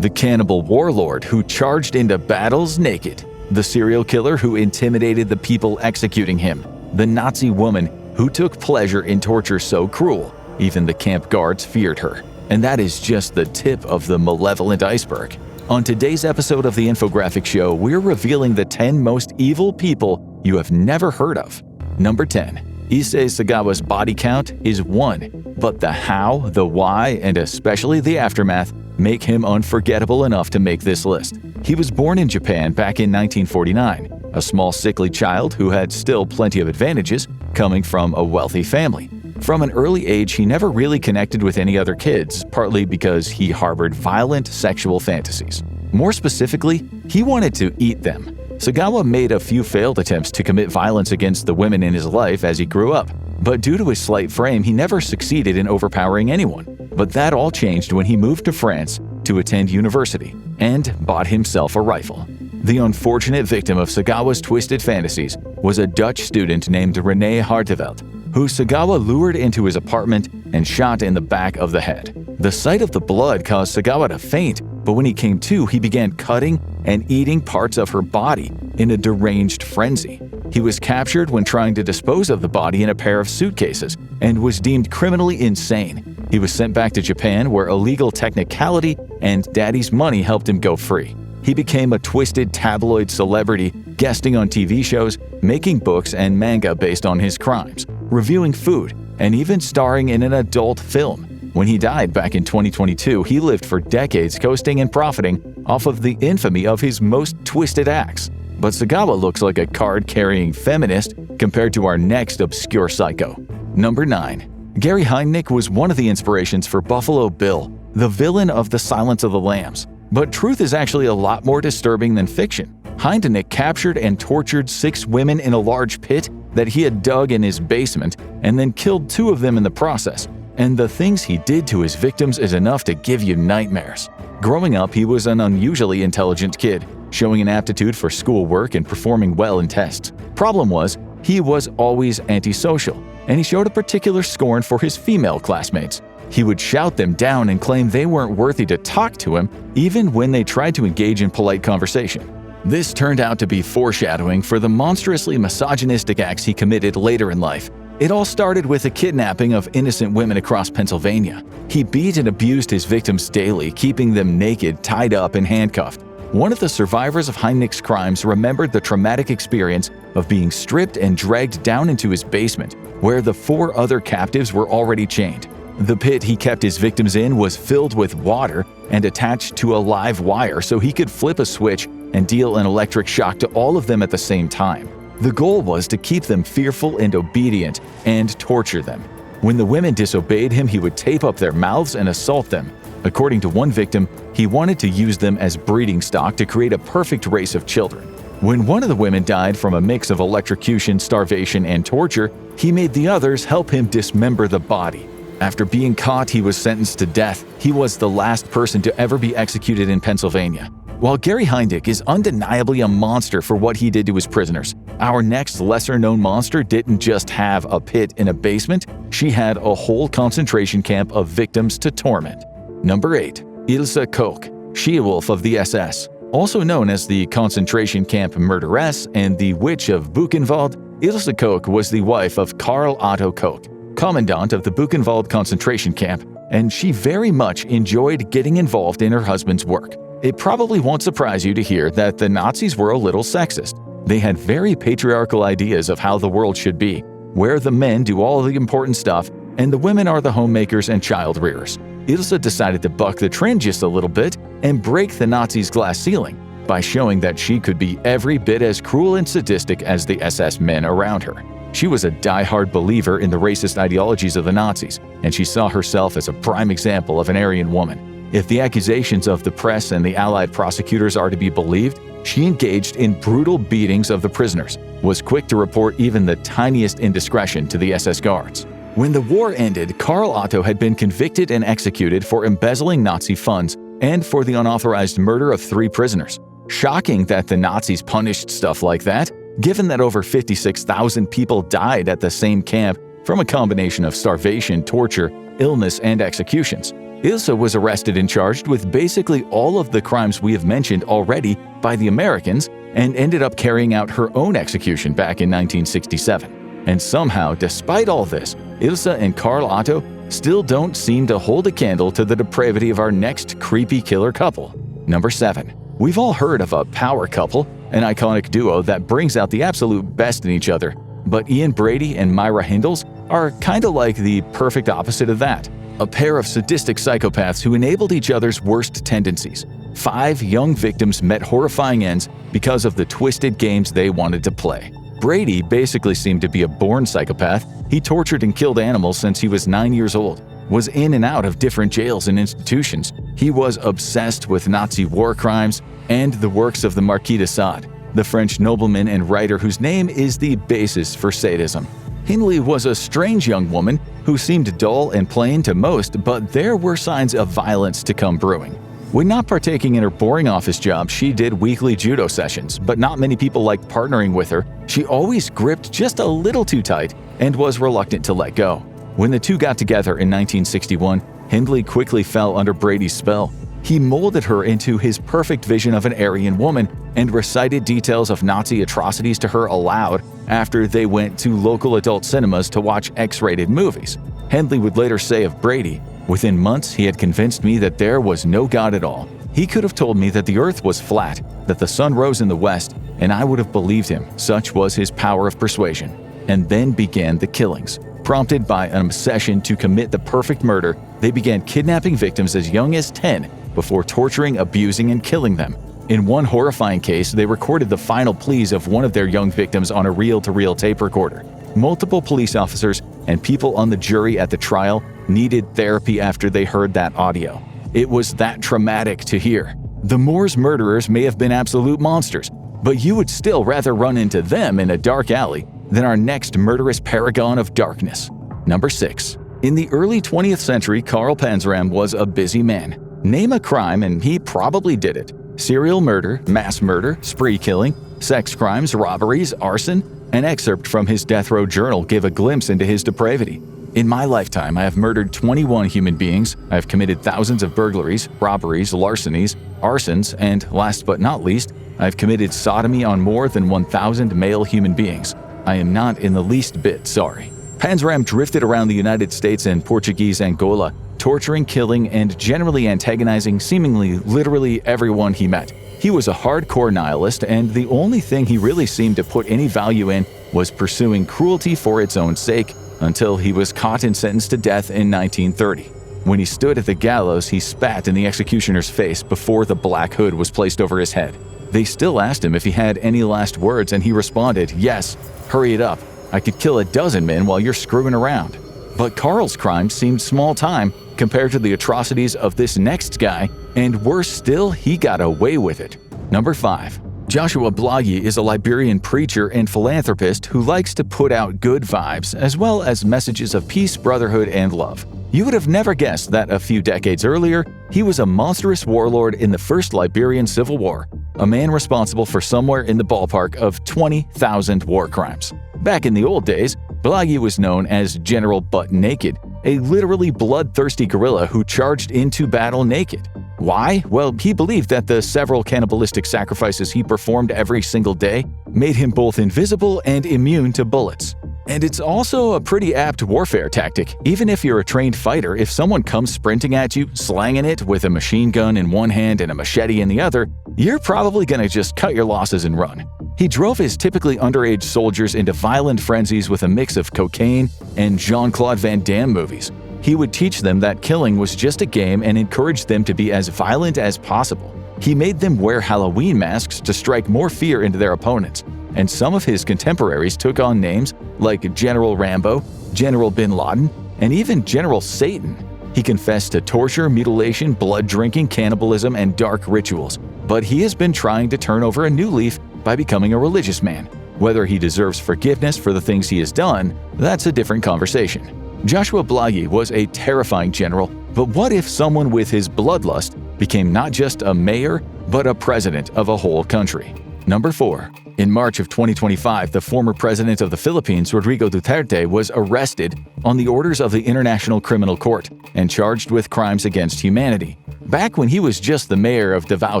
the cannibal warlord who charged into battles naked, the serial killer who intimidated the people executing him, the Nazi woman who took pleasure in torture so cruel even the camp guards feared her. And that is just the tip of the malevolent iceberg. On today's episode of the Infographic Show, we're revealing the 10 most evil people you have never heard of. Number 10. Issei Sagawa's body count is 1, but the how, the why, and especially the aftermath make him unforgettable enough to make this list. He was born in Japan back in 1949, a small sickly child who had still plenty of advantages coming from a wealthy family. From an early age, he never really connected with any other kids, partly because he harbored violent sexual fantasies. More specifically, he wanted to eat them. Sagawa made a few failed attempts to commit violence against the women in his life as he grew up, but due to his slight frame, he never succeeded in overpowering anyone. But that all changed when he moved to France to attend university and bought himself a rifle. The unfortunate victim of Sagawa's twisted fantasies was a Dutch student named René Harteveld, who Sagawa lured into his apartment and shot in the back of the head. The sight of the blood caused Sagawa to faint, but when he came to, he began cutting and eating parts of her body in a deranged frenzy. He was captured when trying to dispose of the body in a pair of suitcases and was deemed criminally insane. He was sent back to Japan, where a legal technicality and daddy's money helped him go free. He became a twisted tabloid celebrity, guesting on TV shows, making books and manga based on his crimes, reviewing food, and even starring in an adult film. When he died back in 2022, he lived for decades coasting and profiting off of the infamy of his most twisted acts. But Sagawa looks like a card-carrying feminist compared to our next obscure psycho. Number 9. Gary Heinrich was one of the inspirations for Buffalo Bill, the villain of The Silence of the Lambs. But truth is actually a lot more disturbing than fiction. Heinrich captured and tortured 6 women in a large pit that he had dug in his basement and then killed 2 of them in the process. And the things he did to his victims is enough to give you nightmares. Growing up, he was an unusually intelligent kid, showing an aptitude for schoolwork and performing well in tests. Problem was, he was always antisocial, and he showed a particular scorn for his female classmates. He would shout them down and claim they weren't worthy to talk to him, even when they tried to engage in polite conversation. This turned out to be foreshadowing for the monstrously misogynistic acts he committed later in life. It all started with a kidnapping of innocent women across Pennsylvania. He beat and abused his victims daily, keeping them naked, tied up, and handcuffed. One of the survivors of Heinrich's crimes remembered the traumatic experience of being stripped and dragged down into his basement, where the 4 other captives were already chained. The pit he kept his victims in was filled with water and attached to a live wire so he could flip a switch and deal an electric shock to all of them at the same time. The goal was to keep them fearful and obedient and torture them. When the women disobeyed him, he would tape up their mouths and assault them. According to one victim, he wanted to use them as breeding stock to create a perfect race of children. When one of the women died from a mix of electrocution, starvation, and torture, he made the others help him dismember the body. After being caught, he was sentenced to death. He was the last person to ever be executed in Pennsylvania. While Gary Heinrich is undeniably a monster for what he did to his prisoners, our next lesser-known monster didn't just have a pit in a basement, she had a whole concentration camp of victims to torment. Number 8. Ilse Koch, she-wolf of the SS. Also known as the concentration camp murderess and the Witch of Buchenwald, Ilse Koch was the wife of Karl Otto Koch, commandant of the Buchenwald concentration camp, and she very much enjoyed getting involved in her husband's work. It probably won't surprise you to hear that the Nazis were a little sexist. They had very patriarchal ideas of how the world should be, where the men do all the important stuff and the women are the homemakers and child rearers. Ilse decided to buck the trend just a little bit and break the Nazis' glass ceiling by showing that she could be every bit as cruel and sadistic as the SS men around her. She was a die-hard believer in the racist ideologies of the Nazis, and she saw herself as a prime example of an Aryan woman. If the accusations of the press and the Allied prosecutors are to be believed, she engaged in brutal beatings of the prisoners, was quick to report even the tiniest indiscretion to the SS guards. When the war ended, Karl Otto had been convicted and executed for embezzling Nazi funds and for the unauthorized murder of 3 prisoners. Shocking that the Nazis punished stuff like that, given that over 56,000 people died at the same camp from a combination of starvation, torture, illness, and executions. Ilse was arrested and charged with basically all of the crimes we have mentioned already by the Americans and ended up carrying out her own execution back in 1967. And somehow, despite all this, Ilse and Karl Otto still don't seem to hold a candle to the depravity of our next creepy killer couple. Number 7. We've all heard of a power couple, an iconic duo that brings out the absolute best in each other. But Ian Brady and Myra Hindles are kinda like the perfect opposite of that. A pair of sadistic psychopaths who enabled each other's worst tendencies. 5 young victims met horrifying ends because of the twisted games they wanted to play. Brady basically seemed to be a born psychopath. He tortured and killed animals since he was 9 years old, was in and out of different jails and institutions. He was obsessed with Nazi war crimes and the works of the Marquis de Sade, the French nobleman and writer whose name is the basis for sadism. Hindley was a strange young woman who seemed dull and plain to most, but there were signs of violence to come brewing. When not partaking in her boring office job, she did weekly judo sessions, but not many people liked partnering with her. She always gripped just a little too tight and was reluctant to let go. When the two got together in 1961, Hindley quickly fell under Brady's spell. He molded her into his perfect vision of an Aryan woman and recited details of Nazi atrocities to her aloud after they went to local adult cinemas to watch X-rated movies. Hindley would later say of Brady, "Within months, he had convinced me that there was no God at all. He could have told me that the earth was flat, that the sun rose in the west, and I would have believed him. Such was his power of persuasion." And then began the killings. Prompted by an obsession to commit the perfect murder, they began kidnapping victims as young as 10 before torturing, abusing, and killing them. In one horrifying case, they recorded the final pleas of one of their young victims on a reel-to-reel tape recorder. Multiple police officers and people on the jury at the trial needed therapy after they heard that audio. It was that traumatic to hear. The Moors murderers may have been absolute monsters, but you would still rather run into them in a dark alley than our next murderous paragon of darkness. Number 6. In the early 20th century, Karl Panzram was a busy man. Name a crime and he probably did it. Serial murder, mass murder, spree killing, sex crimes, robberies, arson. An excerpt from his death row journal gave a glimpse into his depravity. In my lifetime, I have murdered 21 human beings, I have committed thousands of burglaries, robberies, larcenies, arsons, and last but not least, I have committed sodomy on more than 1,000 male human beings. I am not in the least bit sorry. Panzram drifted around the United States and Portuguese Angola, torturing, killing, and generally antagonizing seemingly literally everyone he met. He was a hardcore nihilist, and the only thing he really seemed to put any value in was pursuing cruelty for its own sake, until he was caught and sentenced to death in 1930. When he stood at the gallows, he spat in the executioner's face before the black hood was placed over his head. They still asked him if he had any last words, and he responded, "Yes, hurry it up. I could kill a dozen men while you're screwing around." But Karl's crime seemed small time compared to the atrocities of this next guy, and worse still, he got away with it. Number 5. Joshua Blagyi is a Liberian preacher and philanthropist who likes to put out good vibes as well as messages of peace, brotherhood, and love. You would have never guessed that a few decades earlier, he was a monstrous warlord in the First Liberian Civil War, a man responsible for somewhere in the ballpark of 20,000 war crimes. Back in the old days, Blagyi was known as General Butt Naked, a literally bloodthirsty guerrilla who charged into battle naked. Why? Well, he believed that the several cannibalistic sacrifices he performed every single day made him both invisible and immune to bullets. And it's also a pretty apt warfare tactic. Even if you're a trained fighter, if someone comes sprinting at you, slanging it with a machine gun in one hand and a machete in the other, you're probably gonna just cut your losses and run. He drove his typically underage soldiers into violent frenzies with a mix of cocaine and Jean-Claude Van Damme movies. He would teach them that killing was just a game and encouraged them to be as violent as possible. He made them wear Halloween masks to strike more fear into their opponents, and some of his contemporaries took on names like General Rambo, General Bin Laden, and even General Satan. He confessed to torture, mutilation, blood drinking, cannibalism, and dark rituals, but he has been trying to turn over a new leaf by becoming a religious man. Whether he deserves forgiveness for the things he has done, that's a different conversation. Joshua Blagyi was a terrifying general, but what if someone with his bloodlust became not just a mayor, but a president of a whole country? Number 4. In March of 2025, the former president of the Philippines, Rodrigo Duterte, was arrested on the orders of the International Criminal Court and charged with crimes against humanity. Back when he was just the mayor of Davao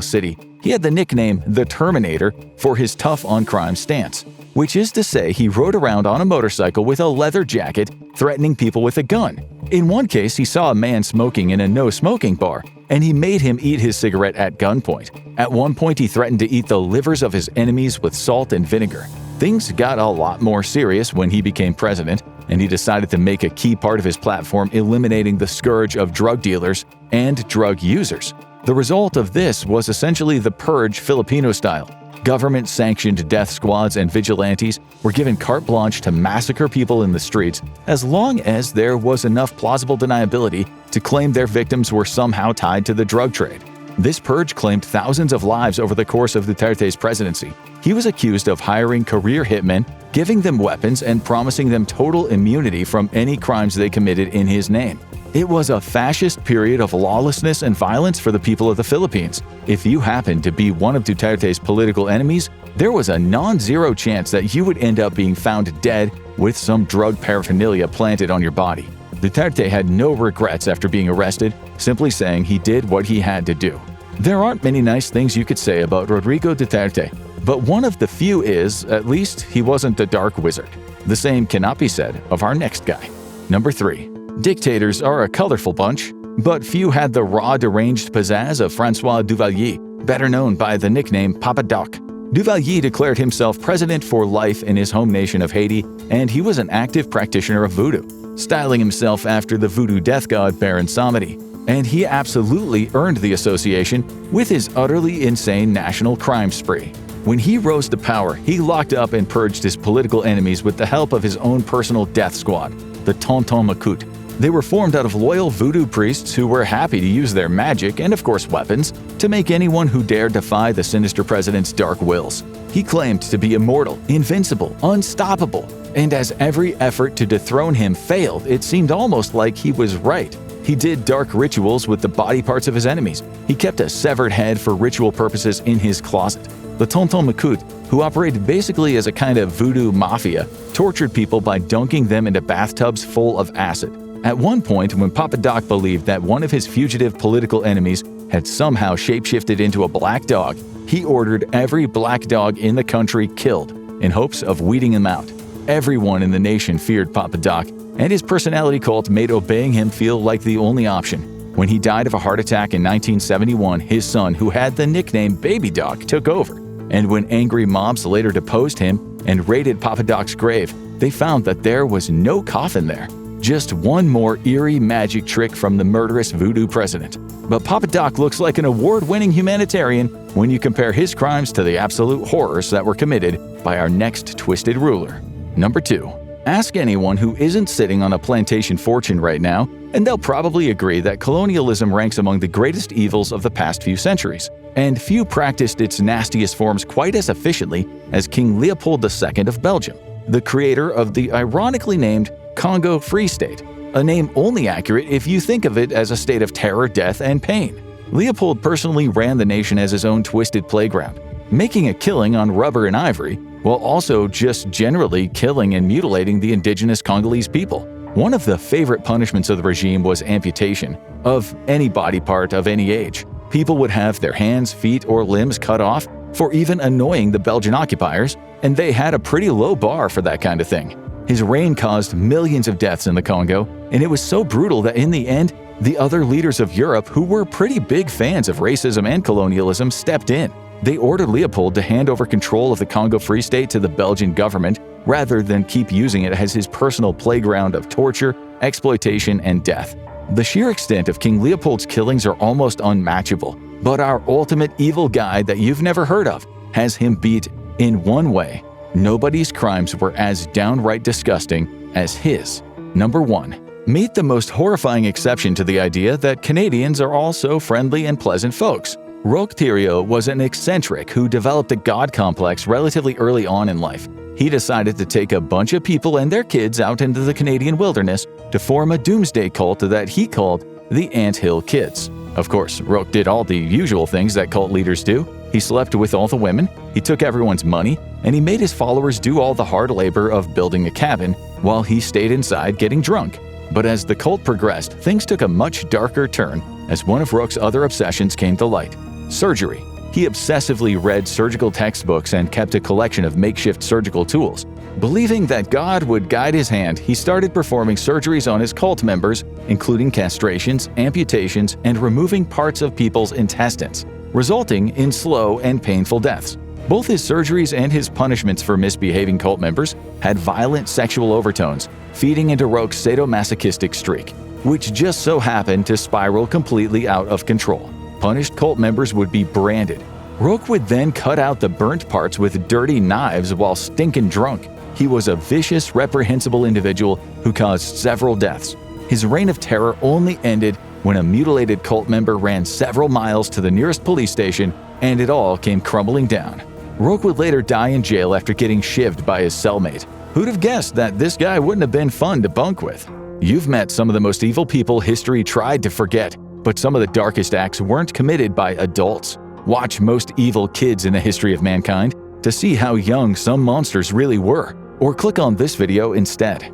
City, he had the nickname The Terminator for his tough-on-crime stance, which is to say he rode around on a motorcycle with a leather jacket, threatening people with a gun. In one case, he saw a man smoking in a no-smoking bar, and he made him eat his cigarette at gunpoint. At one point, he threatened to eat the livers of his enemies with salt and vinegar. Things got a lot more serious when he became president, and he decided to make a key part of his platform eliminating the scourge of drug dealers and drug users. The result of this was essentially the Purge Filipino style. Government-sanctioned death squads and vigilantes were given carte blanche to massacre people in the streets as long as there was enough plausible deniability to claim their victims were somehow tied to the drug trade. This purge claimed thousands of lives over the course of Duterte's presidency. He was accused of hiring career hitmen, giving them weapons, and promising them total immunity from any crimes they committed in his name. It was a fascist period of lawlessness and violence for the people of the Philippines. If you happened to be one of Duterte's political enemies, there was a non-zero chance that you would end up being found dead with some drug paraphernalia planted on your body. Duterte had no regrets after being arrested, simply saying he did what he had to do. There aren't many nice things you could say about Rodrigo Duterte, but one of the few is, at least, he wasn't a dark wizard. The same cannot be said of our next guy. Number 3. Dictators are a colorful bunch, but few had the raw, deranged pizzazz of François Duvalier, better known by the nickname Papa Doc. Duvalier declared himself president for life in his home nation of Haiti, and he was an active practitioner of voodoo, styling himself after the voodoo death god Baron Samedi. And he absolutely earned the association with his utterly insane national crime spree. When he rose to power, he locked up and purged his political enemies with the help of his own personal death squad, the Tonton Macoute. They were formed out of loyal voodoo priests who were happy to use their magic and, of course, weapons to make anyone who dared defy the sinister president's dark wills. He claimed to be immortal, invincible, unstoppable, and as every effort to dethrone him failed, it seemed almost like he was right. He did dark rituals with the body parts of his enemies. He kept a severed head for ritual purposes in his closet. The Tonton Macoute, who operated basically as a kind of voodoo mafia, tortured people by dunking them into bathtubs full of acid. At one point, when Papa Doc believed that one of his fugitive political enemies had somehow shapeshifted into a black dog, he ordered every black dog in the country killed in hopes of weeding him out. Everyone in the nation feared Papa Doc, and his personality cult made obeying him feel like the only option. When he died of a heart attack in 1971, his son, who had the nickname Baby Doc, took over. And when angry mobs later deposed him and raided Papa Doc's grave, they found that there was no coffin there. Just one more eerie magic trick from the murderous voodoo president. But Papa Doc looks like an award-winning humanitarian when you compare his crimes to the absolute horrors that were committed by our next twisted ruler. Number 2. Ask anyone who isn't sitting on a plantation fortune right now, and they'll probably agree that colonialism ranks among the greatest evils of the past few centuries. And few practiced its nastiest forms quite as efficiently as King Leopold II of Belgium, the creator of the ironically named Congo Free State, a name only accurate if you think of it as a state of terror, death, and pain. Leopold personally ran the nation as his own twisted playground, making a killing on rubber and ivory, while also just generally killing and mutilating the indigenous Congolese people. One of the favorite punishments of the regime was amputation of any body part of any age. People would have their hands, feet, or limbs cut off for even annoying the Belgian occupiers, and they had a pretty low bar for that kind of thing. His reign caused millions of deaths in the Congo, and it was so brutal that in the end, the other leaders of Europe, who were pretty big fans of racism and colonialism, stepped in. They ordered Leopold to hand over control of the Congo Free State to the Belgian government rather than keep using it as his personal playground of torture, exploitation, and death. The sheer extent of King Leopold's killings are almost unmatchable, but our ultimate evil guy that you've never heard of has him beat in one way. Nobody's crimes were as downright disgusting as his. Number 1. Meet the most horrifying exception to the idea that Canadians are also friendly and pleasant folks. Roch Thériault was an eccentric who developed a god complex relatively early on in life. He decided to take a bunch of people and their kids out into the Canadian wilderness to form a doomsday cult that he called the Ant Hill Kids. Of course, Roch did all the usual things that cult leaders do. He slept with all the women, he took everyone's money, and he made his followers do all the hard labor of building a cabin while he stayed inside getting drunk. But as the cult progressed, things took a much darker turn as one of Rook's other obsessions came to light: surgery. He obsessively read surgical textbooks and kept a collection of makeshift surgical tools. Believing that God would guide his hand, he started performing surgeries on his cult members, including castrations, amputations, and removing parts of people's intestines, resulting in slow and painful deaths. Both his surgeries and his punishments for misbehaving cult members had violent sexual overtones, feeding into Rook's sadomasochistic streak, which just so happened to spiral completely out of control. Punished cult members would be branded. Rook would then cut out the burnt parts with dirty knives while stinking drunk. He was a vicious, reprehensible individual who caused several deaths. His reign of terror only ended when a mutilated cult member ran several miles to the nearest police station, and it all came crumbling down. Rook would later die in jail after getting shivved by his cellmate. Who'd have guessed that this guy wouldn't have been fun to bunk with? You've met some of the most evil people history tried to forget, but some of the darkest acts weren't committed by adults. Watch Most Evil Kids in the History of Mankind to see how young some monsters really were, or click on this video instead.